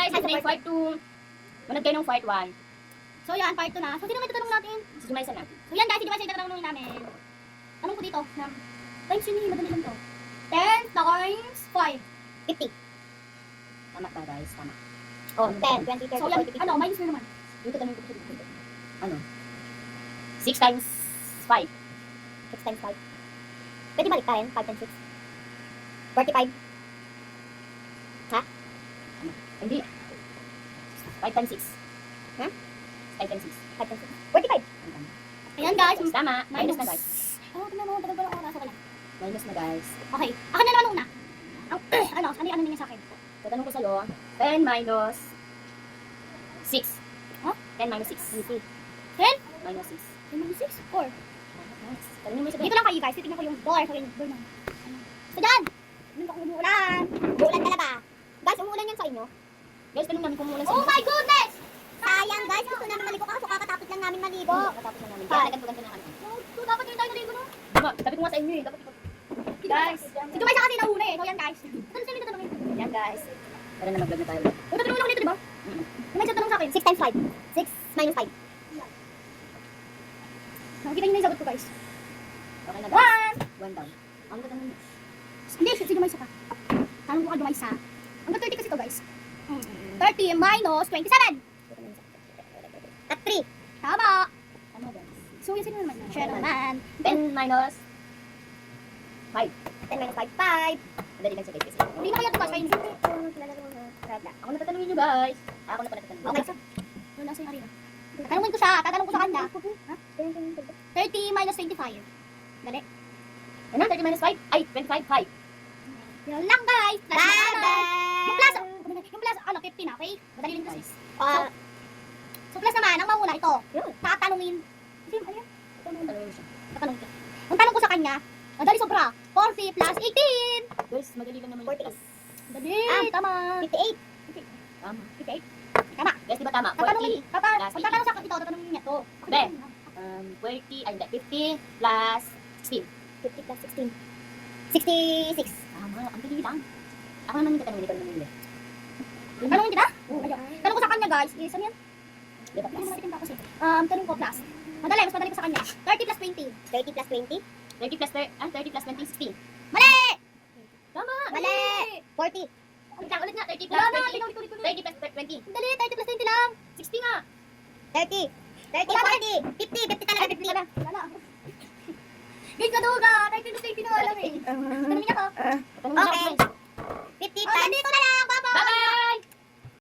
guys, ito na yung part 2. Manood kayo ng part 1. So yan, part 2 na. So sino may tatanong natin? Si Jumaisa na. So yan guys, hindi ba siya tatanungin namin? Tanong ko dito na times yun, madali lang to. 10 times 5. 50. Tama ba guys? Tama. Oh, 10, 20, 30, So yan, 40, 50. ano, minus na naman. Yung tatanong ko dito. Ano? 6 times 5. 6 times 5. Pwede baliktarin, 5 times 6. 45. Hindi. 5 times 6. Ha? 5 times 6. 5 times 6. 45. Ayan guys. Tama. Minus na guys. Oh, tingnan mo, tagal pala oras. Okay lang. Minus na guys. Okay, ako na naman una. Ano niya sa akin? Tatanong ko sa'yo. 10 minus 6. Huh? 10 minus 6. Easy. 10? Minus 6. 10 minus 6? 4. Tanongin mo sa Dito lang kayo guys, titignan ko yung door. So yung door na. So dyan! Ano ba kung umuulan? Bulan talaga. Guys, umulan yan sa inyo. Guys, tanong namin kung umulan sa Oh my goodness! Sayang guys, gusto namin maligo kaso kakatapos lang namin maligo. Katapos na namin. Kaya nagkanto-ganto na kami. So dapat yung tayo naligo no? Diba? Sabi ko nga sa inyo eh. Dapat Guys, si Jumay sa kasi nahuli eh. So yan guys. Ano sila tatanungin? yan guys. Tara na mag-vlog na tayo. O tatanungin ako dito diba? May tanong sa akin. 6 times 5. 6 minus 5. Nakikita niyo na yung sagot ko guys. Okay na guys. 1! 1 down. Ang tatanong mo. Hindi, si Jumay sa ka. Tanong ko ka Jumay sa. Hanggang 30 kasi to guys. 30 minus 27. At 3. Tama. Tama guys. So yun sino naman? Share naman. 10 minus 5. 10 minus 5. 5. Madali lang sa guys kasi. Hindi na kaya ito guys. Ako na tatanungin nyo guys. Ako na pala tatanungin. Okay. Wala sa harina. Tatanungin ko siya. Tatanong ko sa kanya. 30 minus 25. Dali. Ano? 30 minus 5? Ay, 25. 5. Yan lang guys. Yung plus, Bye-bye. yung plus, ano, 15 na, okay? Madali lang kasi. Ah, So plus naman, ang mamuna ito. Yun. Tatanungin. Kasi, ano yan? Tatanungin mo siya. Tatanong ko. Ang tanong ko sa kanya, madali sobra. 40 plus 18. Guys, madali lang naman yung 40. plus. Dali, Ah. tama. 58. Tama. 58. Tama. Guys, di ba tama? Tatanungin, 40. pag tatanong sa ito, tatanungin niya to. Ben. 40, ay hindi, 50 plus 16. 50 plus 16. 66. Tama, ang dali lang. Ako naman yung tatanungin, ikaw naman yung Tanungin kita? Ayun. Tanong ko sa kanya guys, is ano yan? Di ba Hindi plus? mo natin kasi. Tanong ko plus. Madali, mas madali ko sa kanya. 30 plus 20. 30 plus 20. 30 plus 20, 16. Mali! Tama! Mali. 40. Ulit nga, 30 plus Wala na, 20. ulit. 30 plus 20. Dali, 30 plus 20 lang. 60 nga. 30. 30, Wala na. 40. 50. 50 talaga, 50. Wala na. Guys, kaduga. 30 plus 20 na alam eh. Tanungin niya to. Tatanungin Okay. mo. 50 Oh, times nandito na lang. Bye-bye! Bye-bye!